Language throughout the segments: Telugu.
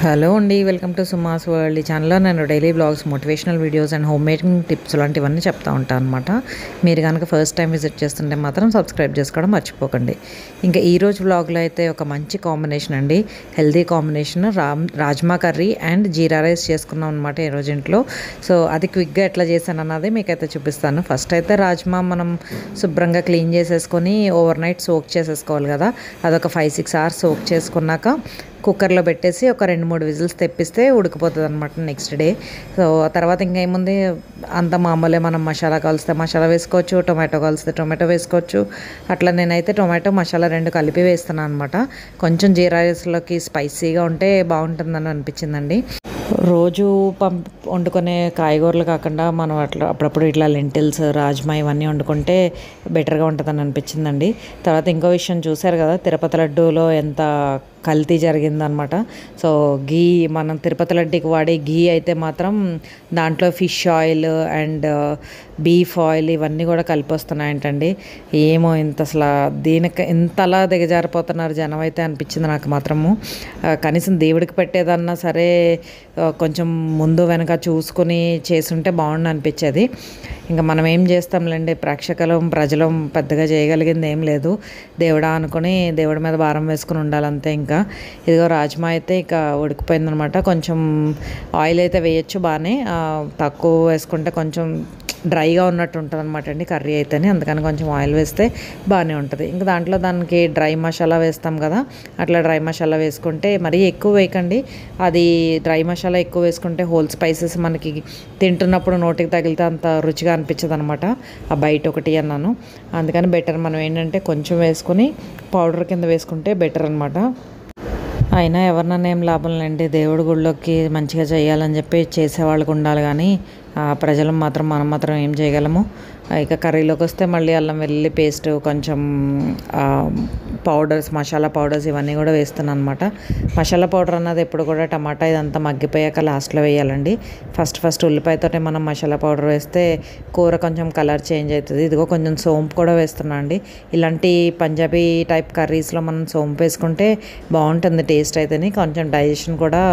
హలో అండి, వెల్కమ్ టు సుమాస్ వరల్డ్. ఈ ఛానల్లో నేను daily blogs, motivational videos and home making tips లాంటివన్నీ చెప్తా ఉంటాను అనమాట. మీరు కనుక ఫస్ట్ టైం విజిట్ చేస్తుంటే మాత్రం సబ్స్క్రైబ్ చేసుకోవడం మర్చిపోకండి. ఇంకా ఈరోజు బ్లాగ్లో అయితే ఒక మంచి కాంబినేషన్ అండి, healthy combination rajma curry and jeera rice చేసుకున్నాం అనమాట ఈరోజు ఇంట్లో. సో అది క్విక్గా ఎట్లా చేశాను అన్నది మీకైతే చూపిస్తాను. ఫస్ట్ అయితే రాజ్మా మనం శుభ్రంగా క్లీన్ చేసేసుకొని ఓవర్ నైట్ సోక్ చేసేసుకోవాలి కదా. అదొక 5-6 అవర్స్ సోక్ చేసుకున్నాక కుక్కర్లో పెట్టేసి ఒక 2-3 విజిల్స్ తెప్పిస్తే ఉడికిపోతుంది అనమాట నెక్స్ట్ డే. సో తర్వాత ఇంకా ఏముంది, అంత మామూలే. మనం మసాలా కలిస్తే మసాలా వేసుకోవచ్చు, టొమాటో కలిస్తే టొమాటో వేసుకోవచ్చు. అట్లా నేనైతే టొమాటో మసాలా 2 కలిపి వేస్తున్నాను అనమాట. కొంచెం జీరా రైస్లోకి స్పైసీగా ఉంటే బాగుంటుందని అనిపించిందండి. రోజు వండుకునే కాయగూరలు కాకుండా మనం అట్లా అప్పుడప్పుడు ఇట్లా లెంటిల్స్, రాజ్మా ఇవన్నీ వండుకుంటే బెటర్గా ఉంటుందని అనిపించిందండి. తర్వాత ఇంకో విషయం చూశారు కదా, తిరుపతి లడ్డూలో ఎంత కల్తీ జరిగిందనమాట. సో గీ, మనం తిరుపతి లడ్డూకి వాడే గీ అయితే మాత్రం దాంట్లో fish oil and beef oil ఇవన్నీ కూడా కలిపి వస్తున్నాయంటండి. ఏమో ఇంత అసలు దీనికి ఇంతలా దిగజారిపోతున్నారు జనం అయితే అనిపించింది నాకు మాత్రము. కనీసం దేవుడికి పెట్టేదన్నా సరే కొంచెం ముందు వెనక చూసుకుని చేసుంటే బాగుండు అనిపించేది. ఇంకా మనం ఏం చేస్తాంలేండి, ప్రజలం పెద్దగా చేయగలిగింది ఏం లేదు. దేవుడా అనుకుని దేవుడి మీద భారం వేసుకుని ఉండాలంతే. ఇంకా ఇదిగో రాజ్మా అయితే ఇక ఉడికిపోయిందనమాట. కొంచెం ఆయిల్ అయితే వేయచ్చు బాగానే, తక్కువ వేసుకుంటే కొంచెం డ్రైగా ఉన్నట్టు ఉంటుంది అనమాట అండి కర్రీ అయితేనే. అందుకని కొంచెం ఆయిల్ వేస్తే బాగానే ఉంటుంది. ఇంకా దానికి డ్రై మసాలా వేస్తాం కదా, అట్లా డ్రై మసాలా వేసుకుంటే మరీ ఎక్కువ వేయకండి. అది డ్రై మసాలా ఎక్కువ వేసుకుంటే హోల్ స్పైసెస్ మనకి తింటున్నప్పుడు నోటికి తగిలితే అంత రుచిగా అనిపించదు అనమాట. ఆ బయట ఒకటి అన్నాను. అందుకని బెటర్ మనం ఏంటంటే కొంచెం వేసుకొని పౌడర్ కింద వేసుకుంటే బెటర్ అనమాట. అయినా ఎవరినన్నా ఏం లాభం లేండి, దేవుడి గుళ్ళోకి మంచిగా చేయాలని చెప్పి చేసేవాళ్ళకు ఉండాలి. కానీ ప్రజలు మాత్రం మనం మాత్రం ఏం చేయగలము. ఇక కర్రీలోకి వస్తే మళ్ళీ అల్లం వెల్లుల్లి పేస్ట్, కొంచెం పౌడర్స్, మసాలా పౌడర్స్ ఇవన్నీ కూడా వేస్తున్నాను అనమాట. మసాలా పౌడర్ అన్నది ఎప్పుడు కూడా టమాటా ఇదంతా మగ్గిపోయాక లాస్ట్లో వేయాలండి. ఫస్ట్ ఉల్లిపాయతోనే మనం మసాలా పౌడర్ వేస్తే కూర కొంచెం కలర్ చేంజ్ అవుతుంది. ఇదిగో కొంచెం సోంపు కూడా వేస్తున్నాను అండి. ఇలాంటి పంజాబీ టైప్ కర్రీస్లో మనం సోంపు వేసుకుంటే బాగుంటుంది టేస్ట్ అయితేనే, కొంచెం డైజెషన్ కూడా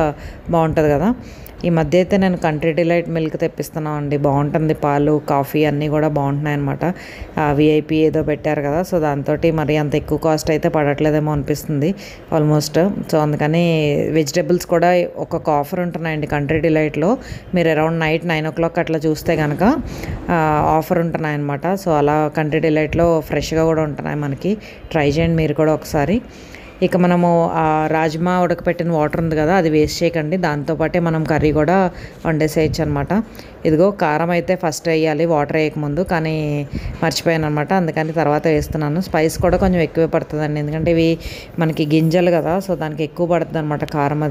బాగుంటుంది కదా. ఈ మధ్య అయితే నేను కంట్రీ డిలైట్ మిల్క్ తెప్పిస్తున్నాను అండి, బాగుంటుంది. పాలు, కాఫీ అన్నీ కూడా బాగుంటున్నాయి అనమాట. విఐపి ఏదో పెట్టారు కదా, సో దాంతో మరి అంత ఎక్కువ కాస్ట్ అయితే పడట్లేదేమో అనిపిస్తుంది ఆల్మోస్ట్. సో అందుకని వెజిటేబుల్స్ కూడా ఒక్కొక్క ఆఫర్ ఉంటున్నాయండి కంట్రీ డిలైట్లో. మీరు అరౌండ్ నైట్ 9 o'clock అట్లా చూస్తే కనుక ఆఫర్ ఉంటున్నాయి అనమాట. సో అలా కంట్రీ డిలైట్లో ఫ్రెష్గా కూడా ఉంటున్నాయి మనకి. ట్రై చేయండి మీరు కూడా ఒకసారి. ఇక మనము రాజ్మా ఉడకపెట్టిన వాటర్ ఉంది కదా, అది వేస్ట్ చేయకండి. దాంతోపాటే మనం కర్రీ కూడా వండేసేయచ్చు అనమాట. ఇదిగో కారం అయితే ఫస్ట్ వేయాలి వాటర్ వేయకముందు, కానీ మర్చిపోయాను అనమాట. అందుకని తర్వాత వేస్తున్నాను. స్పైస్ కూడా కొంచెం ఎక్కువే పడుతుందండి, ఎందుకంటే ఇవి మనకి గింజలు కదా, సో దానికి ఎక్కువ పడుతుంది అనమాట కారం.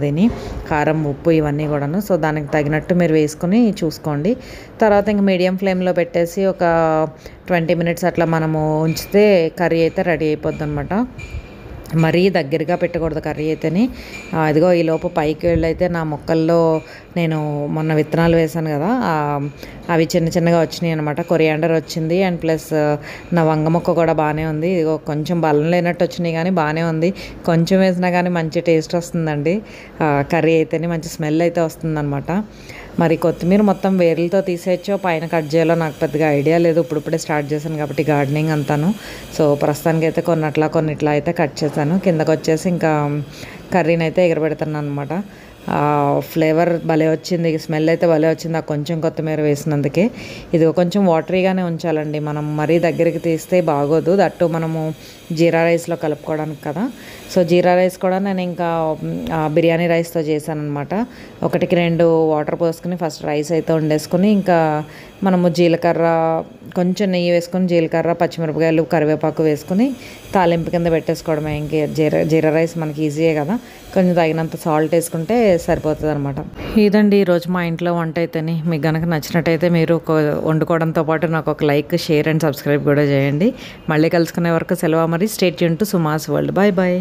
కారం, ఉప్పు ఇవన్నీ కూడాను. సో దానికి తగినట్టు మీరు వేసుకొని చూసుకోండి. తర్వాత ఇంక మీడియం ఫ్లేమ్లో పెట్టేసి ఒక 20 minutes అట్లా మనము ఉంచితే కర్రీ అయితే రెడీ అయిపోద్ది అనమాట. మరీ దగ్గరగా పెట్టకూడదు కర్రీ అయితేని. ఇదిగో ఈలోపు పైకి వెళ్ళైతే నా మొక్కల్లో నేను మొన్న విత్తనాలు వేశాను కదా, అవి చిన్నగా వచ్చినాయి అనమాట. కొరియాండర్ వచ్చింది అండ్ ప్లస్ నా వంగ మొక్క కూడా బాగానే ఉంది. ఇదిగో కొంచెం బలం లేనట్టు వచ్చినాయి కానీ బాగానే ఉంది. కొంచెం వేసినా కానీ మంచి టేస్ట్ వస్తుందండి కర్రీ అయితేనే, మంచి స్మెల్ అయితే వస్తుందన్నమాట. మరి కొత్తిమీర మొత్తం వేర్లతో తీసేయచ్చో పైన కట్ చేయాలో నాకు పెద్దగా ఐడియా లేదు. ఇప్పుడే స్టార్ట్ చేశాను కాబట్టి గార్డెనింగ్ అంతాను. సో ప్రస్తుతానికి అయితే కొన్ని ఇట్లా అయితే కట్ చేశాను. కిందకు వచ్చేసి ఇంకా కర్రీని అయితే ఎగరబెడుతున్నాను అనమాట. ఫ్లేవర్ భలే వచ్చింది, స్మెల్ అయితే భలే వచ్చింది ఆ కొంచెం కొత్తిమీర వేసినందుకే. ఇది కొంచెం వాటరీగానే ఉంచాలండి, మనం మరీ దగ్గరికి తీస్తే బాగోదు. దట్టు మనము జీరా రైస్లో కలుపుకోవడానికి కదా. సో జీరా రైస్ కూడా నేను ఇంకా బిర్యానీ రైస్తో చేశాను అనమాట. 1-2 వాటర్ పోసుకుని ఫస్ట్ రైస్ అయితే వండేసుకుని, ఇంకా మనము జీలకర్ర, కొంచెం నెయ్యి వేసుకొని జీలకర్ర, పచ్చిమిరపకాయలు, కరివేపాకు వేసుకుని తాలింపు కింద పెట్టేసుకోవడమే. ఇంకే జీరా రైస్ మనకి ఈజీయే కదా, కొంచెం తగినంత సాల్ట్ వేసుకుంటే సరిపోతుంది అనమాట. ఇదండి ఈరోజు మా ఇంట్లో వంట అయితేని. మీకు కనుక నచ్చినట్టయితే మీరు వండుకోవడంతో పాటు నాకు ఒక లైక్, షేర్ అండ్ సబ్స్క్రైబ్ కూడా చేయండి. మళ్ళీ కలుసుకునే వరకు సెలవు. మరి stay tune to Suma's world. Bye bye.